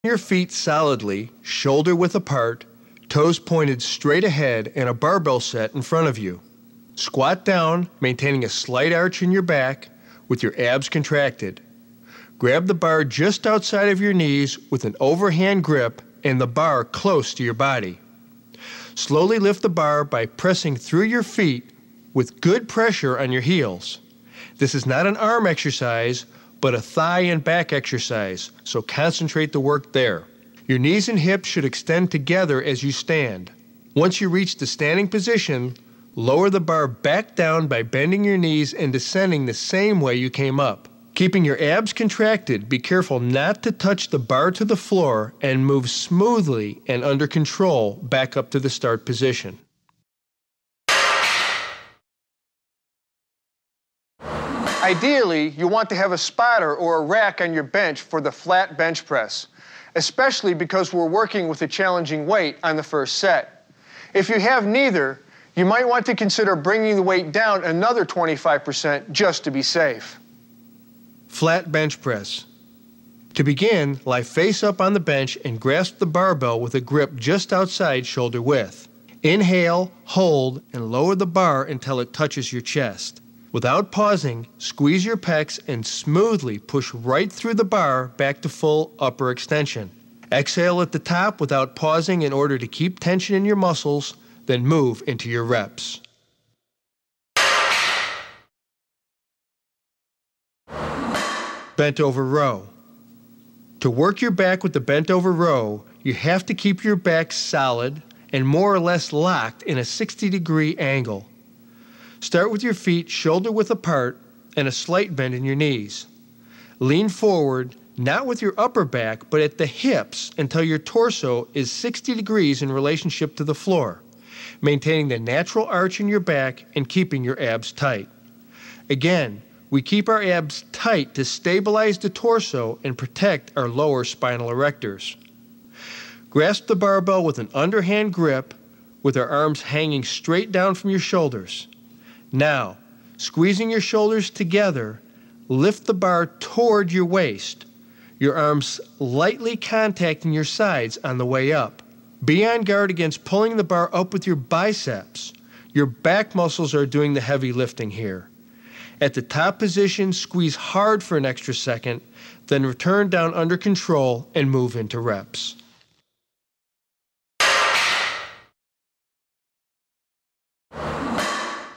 Your feet solidly, shoulder width apart, toes pointed straight ahead, and a barbell set in front of you. Squat down, maintaining a slight arch in your back with your abs contracted. Grab the bar just outside of your knees with an overhand grip and the bar close to your body. Slowly lift the bar by pressing through your feet with good pressure on your heels. This is not an arm exercise, but a thigh and back exercise, so concentrate the work there. Your knees and hips should extend together as you stand. Once you reach the standing position, lower the bar back down by bending your knees and descending the same way you came up. Keeping your abs contracted, be careful not to touch the bar to the floor and move smoothly and under control back up to the start position. Ideally, you want to have a spotter or a rack on your bench for the flat bench press, especially because we're working with a challenging weight on the first set. If you have neither, you might want to consider bringing the weight down another 25% just to be safe. Flat bench press. To begin, lie face up on the bench and grasp the barbell with a grip just outside shoulder width. Inhale, hold, and lower the bar until it touches your chest. Without pausing, squeeze your pecs and smoothly push right through the bar back to full upper extension. Exhale at the top without pausing in order to keep tension in your muscles, then move into your reps. Bent over row. To work your back with the bent over row, you have to keep your back solid and more or less locked in a 60-degree angle. Start with your feet shoulder width apart and a slight bend in your knees. Lean forward, not with your upper back, but at the hips until your torso is 60 degrees in relationship to the floor, maintaining the natural arch in your back and keeping your abs tight. Again, we keep our abs tight to stabilize the torso and protect our lower spinal erectors. Grasp the barbell with an underhand grip with our arms hanging straight down from your shoulders. Now, squeezing your shoulders together, lift the bar toward your waist, your arms lightly contacting your sides on the way up. Be on guard against pulling the bar up with your biceps. Your back muscles are doing the heavy lifting here. At the top position, squeeze hard for an extra second, then return down under control and move into reps.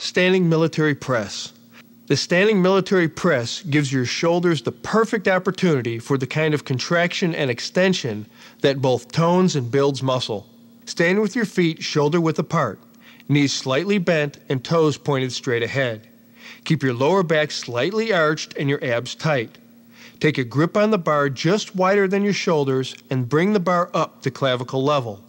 Standing military press. The standing military press gives your shoulders the perfect opportunity for the kind of contraction and extension that both tones and builds muscle. Stand with your feet shoulder width apart, knees slightly bent and toes pointed straight ahead. Keep your lower back slightly arched and your abs tight. Take a grip on the bar just wider than your shoulders and bring the bar up to clavicle level.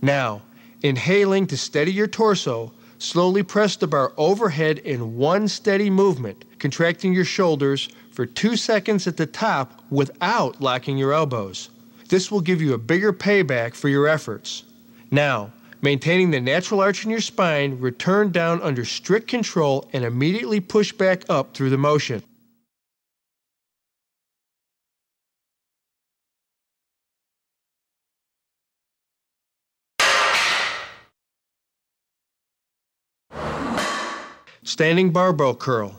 Now, inhaling to steady your torso, slowly press the bar overhead in one steady movement, contracting your shoulders for 2 seconds at the top without locking your elbows. This will give you a bigger payback for your efforts. Now, maintaining the natural arch in your spine, return down under strict control and immediately push back up through the motion. Standing barbell curl.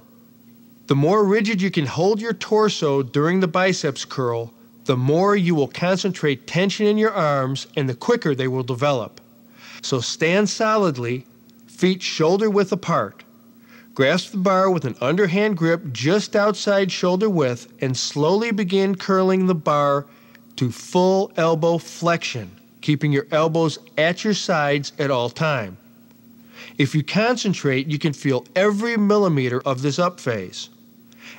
The more rigid you can hold your torso during the biceps curl, the more you will concentrate tension in your arms and the quicker they will develop. So stand solidly, feet shoulder width apart. Grasp the bar with an underhand grip just outside shoulder width and slowly begin curling the bar to full elbow flexion, keeping your elbows at your sides at all time. If you concentrate, you can feel every millimeter of this up phase.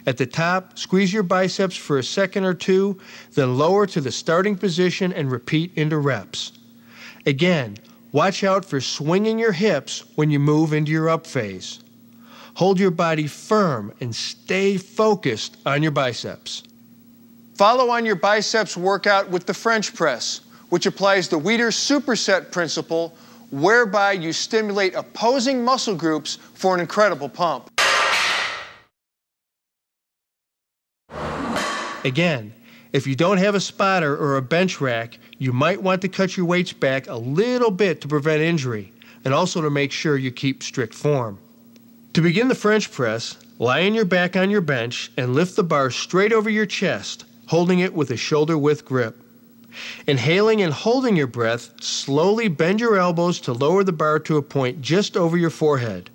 At the top, squeeze your biceps for a second or two, then lower to the starting position and repeat into reps. Again, watch out for swinging your hips when you move into your up phase. Hold your body firm and stay focused on your biceps. Follow on your biceps workout with the French press, which applies the Weider superset principle, whereby you stimulate opposing muscle groups for an incredible pump. Again, If you don't have a spotter or a bench rack, you might want to cut your weights back a little bit to prevent injury, and also to make sure you keep strict form. To begin the French press, lie on your back on your bench and lift the bar straight over your chest, holding it with a shoulder-width grip. Inhaling and holding your breath, slowly bend your elbows to lower the bar to a point just over your forehead.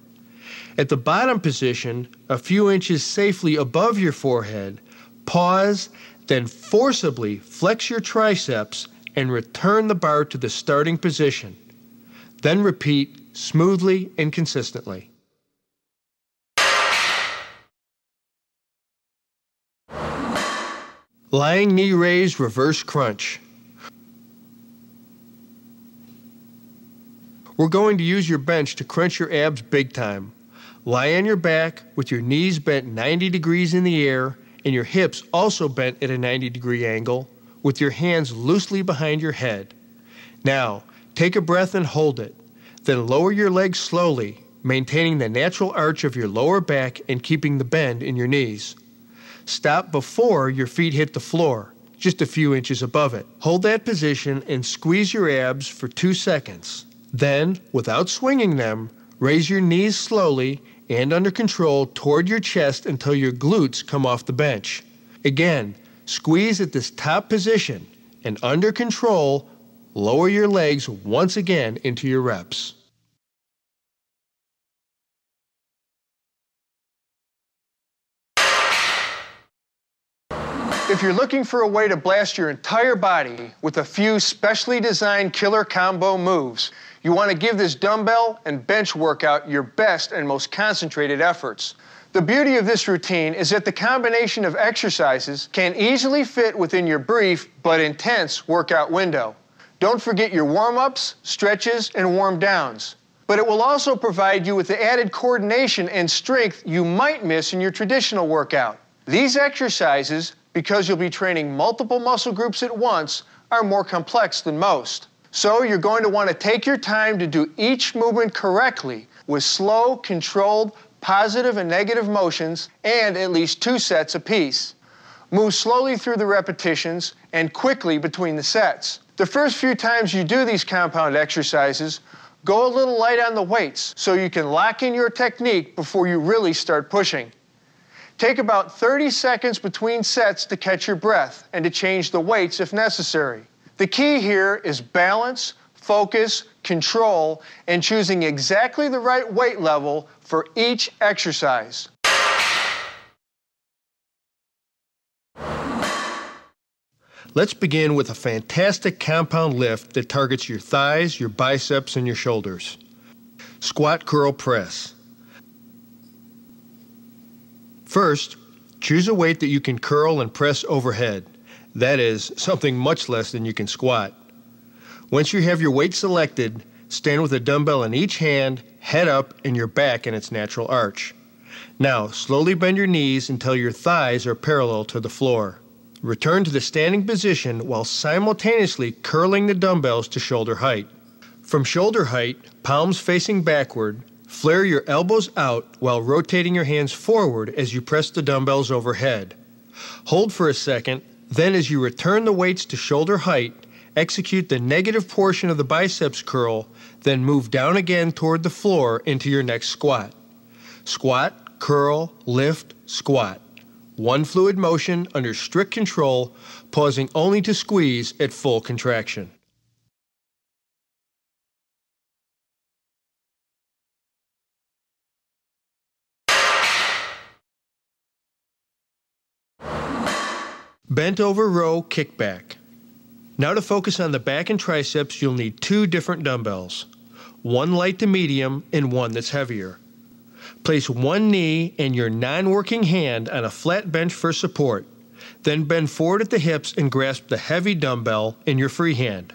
At the bottom position, a few inches safely above your forehead, pause, then forcibly flex your triceps and return the bar to the starting position. Then repeat smoothly and consistently. Lying knee raise reverse crunch. We're going to use your bench to crunch your abs big time. Lie on your back with your knees bent 90 degrees in the air and your hips also bent at a 90-degree angle with your hands loosely behind your head. Now, take a breath and hold it. Then lower your legs slowly, maintaining the natural arch of your lower back and keeping the bend in your knees. Stop before your feet hit the floor, just a few inches above it. Hold that position and squeeze your abs for 2 seconds. Then, without swinging them, raise your knees slowly and under control toward your chest until your glutes come off the bench. Again, squeeze at this top position and under control, lower your legs once again into your reps. If you're looking for a way to blast your entire body with a few specially designed killer combo moves, you want to give this dumbbell and bench workout your best and most concentrated efforts. The beauty of this routine is that the combination of exercises can easily fit within your brief but intense workout window. Don't forget your warm-ups, stretches, and warm-downs. But it will also provide you with the added coordination and strength you might miss in your traditional workout. These exercises, because you'll be training multiple muscle groups at once, are more complex than most. So you're going to want to take your time to do each movement correctly with slow, controlled, positive and negative motions and at least 2 sets apiece. Move slowly through the repetitions and quickly between the sets. The first few times you do these compound exercises, go a little light on the weights so you can lock in your technique before you really start pushing. Take about 30 seconds between sets to catch your breath and to change the weights if necessary. The key here is balance, focus, control, and choosing exactly the right weight level for each exercise. Let's begin with a fantastic compound lift that targets your thighs, your biceps, and your shoulders. Squat curl press. First, choose a weight that you can curl and press overhead. That is, something much less than you can squat. Once you have your weight selected, stand with a dumbbell in each hand, head up, and your back in its natural arch. Now, slowly bend your knees until your thighs are parallel to the floor. Return to the standing position while simultaneously curling the dumbbells to shoulder height. From shoulder height, palms facing backward, flare your elbows out while rotating your hands forward as you press the dumbbells overhead. Hold for a second, then as you return the weights to shoulder height, execute the negative portion of the biceps curl, then move down again toward the floor into your next squat. Squat, curl, lift, squat. One fluid motion under strict control, pausing only to squeeze at full contraction. Bent over row kickback. Now to focus on the back and triceps, you'll need 2 different dumbbells. One light to medium and one that's heavier. Place one knee and your non-working hand on a flat bench for support. Then bend forward at the hips and grasp the heavy dumbbell in your free hand.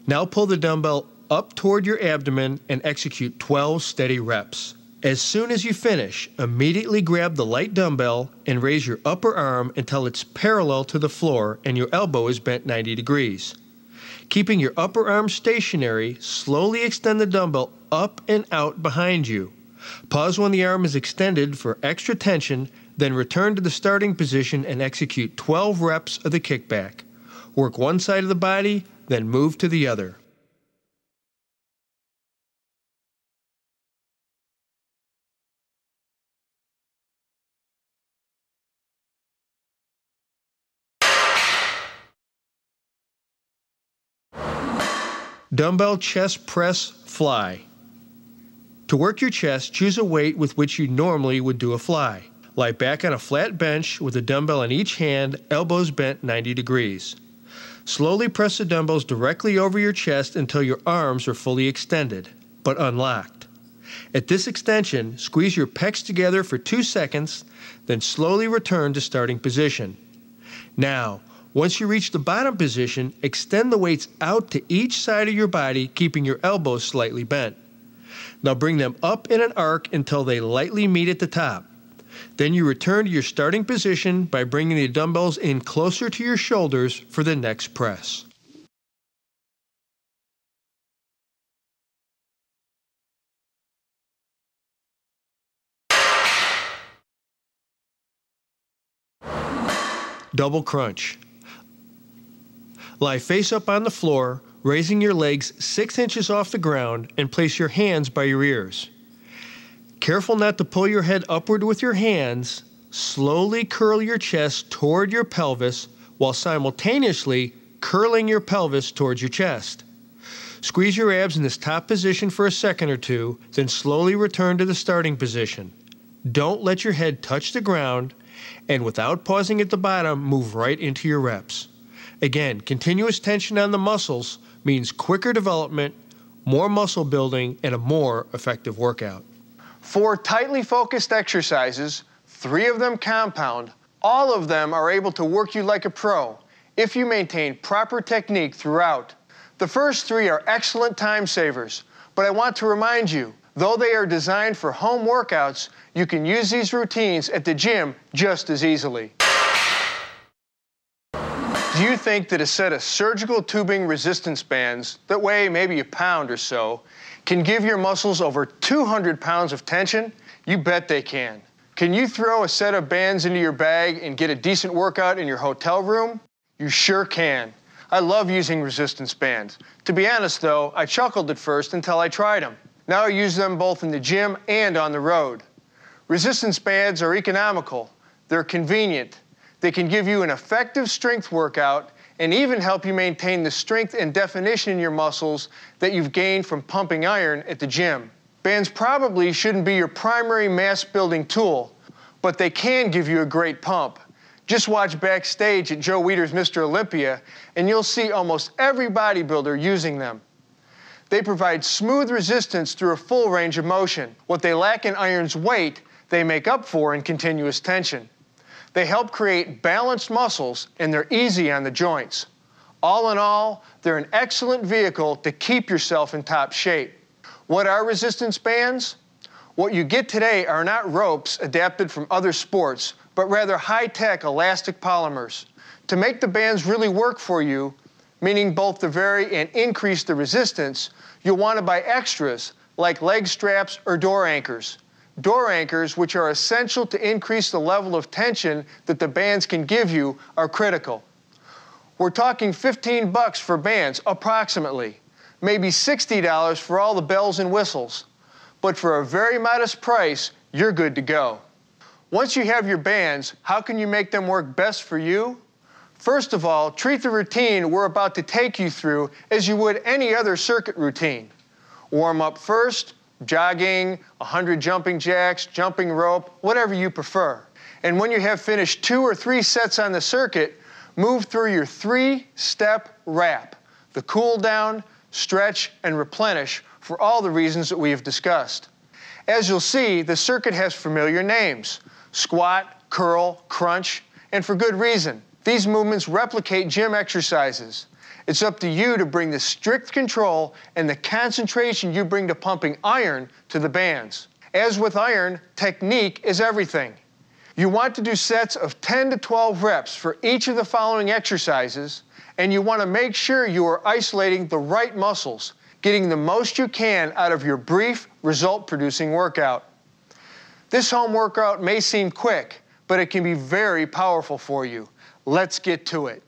Now pull the dumbbell up toward your abdomen and execute 12 steady reps. As soon as you finish, immediately grab the light dumbbell and raise your upper arm until it's parallel to the floor and your elbow is bent 90 degrees. Keeping your upper arm stationary, slowly extend the dumbbell up and out behind you. Pause when the arm is extended for extra tension, Then return to the starting position and execute 12 reps of the kickback. Work one side of the body, then move to the other. Dumbbell chest press fly. To work your chest, choose a weight with which you normally would do a fly. Lie back on a flat bench with a dumbbell in each hand, elbows bent 90 degrees. Slowly press the dumbbells directly over your chest until your arms are fully extended, but unlocked. At this extension, squeeze your pecs together for 2 seconds, then slowly return to starting position. Now, once you reach the bottom position, extend the weights out to each side of your body, keeping your elbows slightly bent. Now bring them up in an arc until they lightly meet at the top. Then you return to your starting position by bringing the dumbbells in closer to your shoulders for the next press. Double crunch. Lie face up on the floor, raising your legs 6 inches off the ground, and place your hands by your ears. Careful not to pull your head upward with your hands. Slowly curl your chest toward your pelvis while simultaneously curling your pelvis towards your chest. Squeeze your abs in this top position for a second or two, then slowly return to the starting position. Don't let your head touch the ground, and without pausing at the bottom, move right into your reps. Again, continuous tension on the muscles means quicker development, more muscle building, and a more effective workout. 4 tightly focused exercises, 3 of them compound. All of them are able to work you like a pro if you maintain proper technique throughout. The first 3 are excellent time savers, but I want to remind you, though they are designed for home workouts, you can use these routines at the gym just as easily. Do you think that a set of surgical tubing resistance bands that weigh maybe a pound or so can give your muscles over 200 pounds of tension? You bet they can. Can you throw a set of bands into your bag and get a decent workout in your hotel room? You sure can. I love using resistance bands. To be honest though, I chuckled at first until I tried them. Now I use them both in the gym and on the road. Resistance bands are economical. They're convenient. They can give you an effective strength workout and even help you maintain the strength and definition in your muscles that you've gained from pumping iron at the gym. Bands probably shouldn't be your primary mass-building tool, but they can give you a great pump. Just watch backstage at Joe Weider's Mr. Olympia, and you'll see almost every bodybuilder using them. They provide smooth resistance through a full range of motion. What they lack in iron's weight, they make up for in continuous tension. They help create balanced muscles, and they're easy on the joints. All in all, they're an excellent vehicle to keep yourself in top shape. What are resistance bands? What you get today are not ropes adapted from other sports, but rather high-tech elastic polymers. To make the bands really work for you, meaning both to vary and increase the resistance, you'll want to buy extras like leg straps or door anchors. Door anchors, which are essential to increase the level of tension that the bands can give you, are critical. We're talking $15 for bands, approximately. Maybe $60 for all the bells and whistles. But for a very modest price, you're good to go. Once you have your bands, how can you make them work best for you? First of all, treat the routine we're about to take you through as you would any other circuit routine. Warm up first, jogging, 100 jumping jacks, jumping rope, whatever you prefer. And when you have finished 2 or 3 sets on the circuit, move through your 3-step wrap, the cool down, stretch, and replenish for all the reasons that we have discussed. As you'll see, the circuit has familiar names: squat, curl, crunch, and for good reason. These movements replicate gym exercises. It's up to you to bring the strict control and the concentration you bring to pumping iron to the bands. As with iron, technique is everything. You want to do sets of 10 to 12 reps for each of the following exercises, and you want to make sure you are isolating the right muscles, getting the most you can out of your brief, result-producing workout. This home workout may seem quick, but it can be very powerful for you. Let's get to it.